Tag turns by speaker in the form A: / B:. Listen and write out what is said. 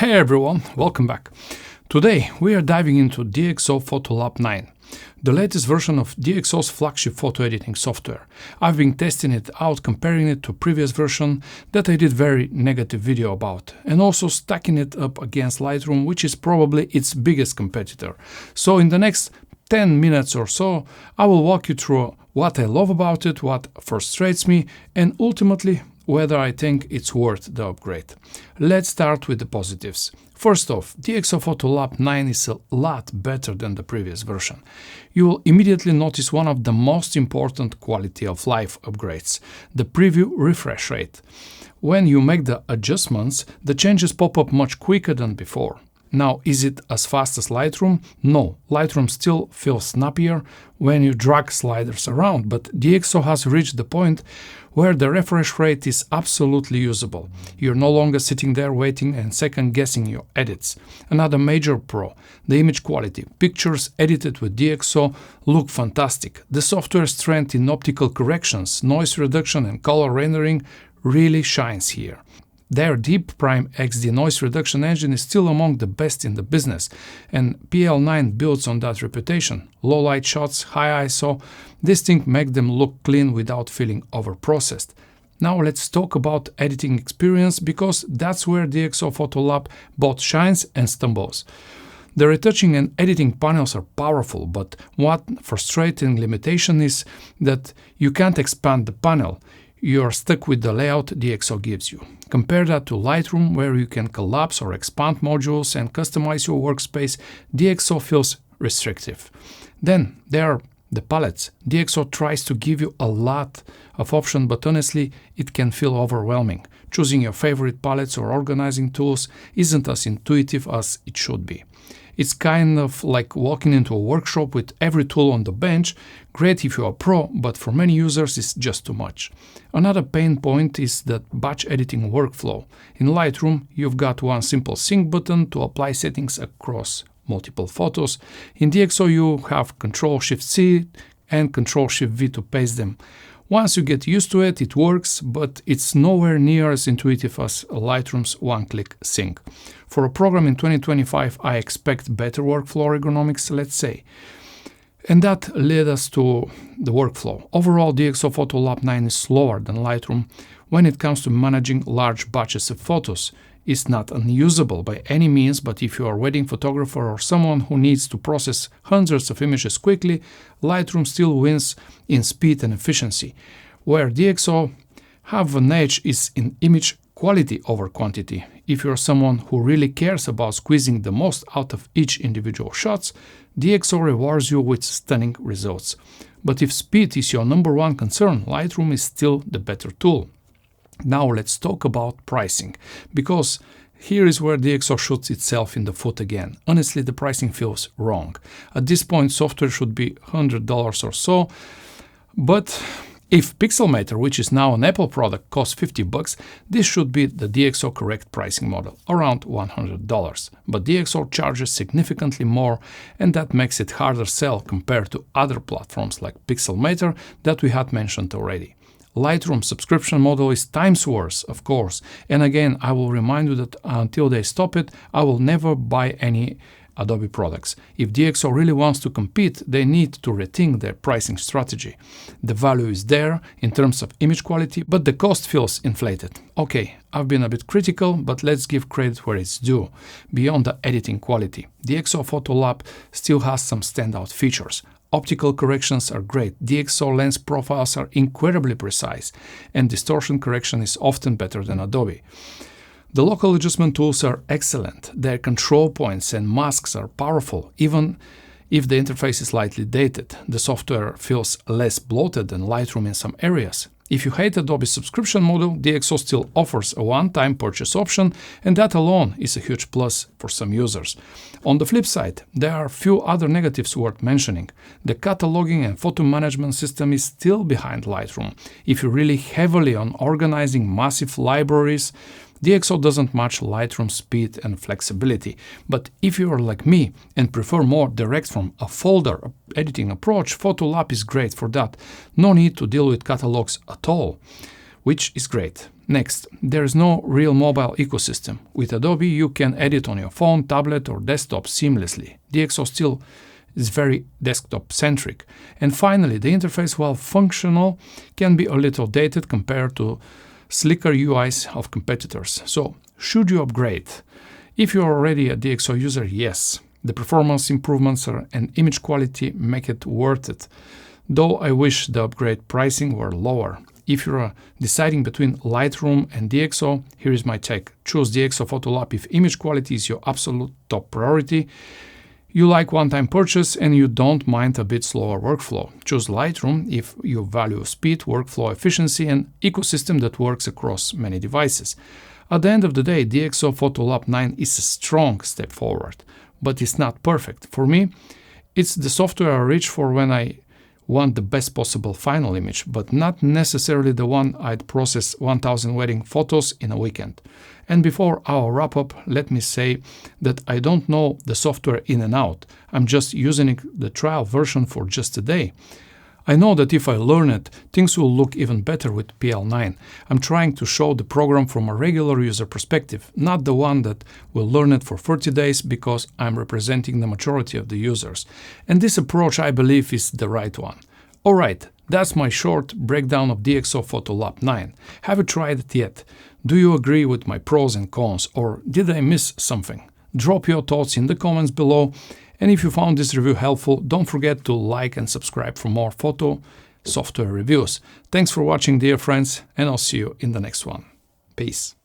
A: Hey everyone, welcome back. Today we are diving into DxO PhotoLab 9, the latest version of DxO's flagship photo editing software. I've been testing it out, comparing it to previous version that I did very negative video about, and also stacking it up against Lightroom, which is probably its biggest competitor. So in the next 10 minutes or so, I will walk you through what I love about it, what frustrates me, and ultimately whether I think it's worth the upgrade. Let's start with the positives. First off, DxO PhotoLab 9 is a lot better than the previous version. You will immediately notice one of the most important quality of life upgrades, the preview refresh rate. When you make the adjustments, the changes pop up much quicker than before. Now, is it as fast as Lightroom? No, Lightroom still feels snappier when you drag sliders around, but DxO has reached the point where the refresh rate is absolutely usable. You're no longer sitting there waiting and second-guessing your edits. Another major pro, the image quality. Pictures edited with DxO look fantastic. The software's strength in optical corrections, noise reduction and color rendering really shines here. Their Deep Prime XD noise reduction engine is still among the best in the business, and PL9 builds on that reputation. Low light shots, high ISO, this thing makes them look clean without feeling overprocessed. Now let's talk about editing experience, because that's where DxO PhotoLab both shines and stumbles. The retouching and editing panels are powerful, but one frustrating limitation is that you can't expand the panel. You are stuck with the layout DxO gives you. Compare that to Lightroom, where you can collapse or expand modules and customize your workspace. DxO feels restrictive. Then there are the palettes. DxO tries to give you a lot of options, but honestly, it can feel overwhelming. Choosing your favorite palettes or organizing tools isn't as intuitive as it should be. It's kind of like walking into a workshop with every tool on the bench. Great if you're a pro, but for many users it's just too much. Another pain point is the batch editing workflow. In Lightroom, you've got one simple sync button to apply settings across multiple photos. In DxO, you have Ctrl-Shift-C and Ctrl-Shift-V to paste them. Once you get used to it, it works, but it's nowhere near as intuitive as Lightroom's one-click sync. For a program in 2025, I expect better workflow ergonomics, let's say. And that led us to the workflow. Overall, DxO PhotoLab 9 is slower than Lightroom when it comes to managing large batches of photos. It's not unusable by any means, but if you are a wedding photographer or someone who needs to process hundreds of images quickly, Lightroom still wins in speed and efficiency. Where DxO have an edge is in image quality over quantity. If you're someone who really cares about squeezing the most out of each individual shots, DxO rewards you with stunning results. But if speed is your number one concern, Lightroom is still the better tool. Now let's talk about pricing, because here is where DxO shoots itself in the foot again. Honestly, the pricing feels wrong. At this point, software should be $100 or so, but if Pixelmator, which is now an Apple product, costs $50, this should be the DxO correct pricing model, around $100. But DxO charges significantly more, and that makes it harder sell compared to other platforms like Pixelmator that we had mentioned already. Lightroom subscription model is times worse, of course, and again I will remind you that until they stop it, I will never buy any Adobe products. If DxO really wants to compete, they need to rethink their pricing strategy. The value is there in terms of image quality, but the cost feels inflated. Okay, I've been a bit critical, but let's give credit where it's due. Beyond the editing quality, DxO PhotoLab still has some standout features. Optical corrections are great, DxO lens profiles are incredibly precise, and distortion correction is often better than Adobe. The local adjustment tools are excellent, their control points and masks are powerful, even if the interface is slightly dated. The software feels less bloated than Lightroom in some areas. If you hate Adobe's subscription model, DxO still offers a one-time purchase option, and that alone is a huge plus for some users. On the flip side, there are a few other negatives worth mentioning. The cataloging and photo management system is still behind Lightroom. If you rely heavily on organizing massive libraries, DxO doesn't match Lightroom's speed and flexibility, but if you are like me and prefer more direct from a folder editing approach, PhotoLab is great for that. No need to deal with catalogs at all, which is great. Next, there is no real mobile ecosystem. With Adobe, you can edit on your phone, tablet, or desktop seamlessly. DxO still is very desktop-centric. And finally, the interface, while functional, can be a little dated compared to slicker UIs of competitors. So, should you upgrade? If you are already a DxO user, yes. The performance improvements and image quality make it worth it, though I wish the upgrade pricing were lower. If you're deciding between Lightroom and DxO, here is my take. Choose DxO PhotoLab if image quality is your absolute top priority. You like one-time purchase and you don't mind a bit slower workflow. Choose Lightroom if you value speed, workflow efficiency, and ecosystem that works across many devices. At the end of the day, DxO PhotoLab 9 is a strong step forward, but it's not perfect. For me, it's the software I reach for when I want the best possible final image, but not necessarily the one I'd process 1000 wedding photos in a weekend. And before our wrap-up, let me say that I don't know the software in and out. I'm just using the trial version for just a day. I know that if I learn it, things will look even better with PL9. I'm trying to show the program from a regular user perspective, not the one that will learn it for 30 days because I'm representing the majority of the users. And this approach, I believe, is the right one. Alright, that's my short breakdown of DxO PhotoLab 9. Have you tried it yet? Do you agree with my pros and cons, or did I miss something? Drop your thoughts in the comments below. And if you found this review helpful, don't forget to like and subscribe for more photo software reviews. Thanks for watching, dear friends, and I'll see you in the next one. Peace.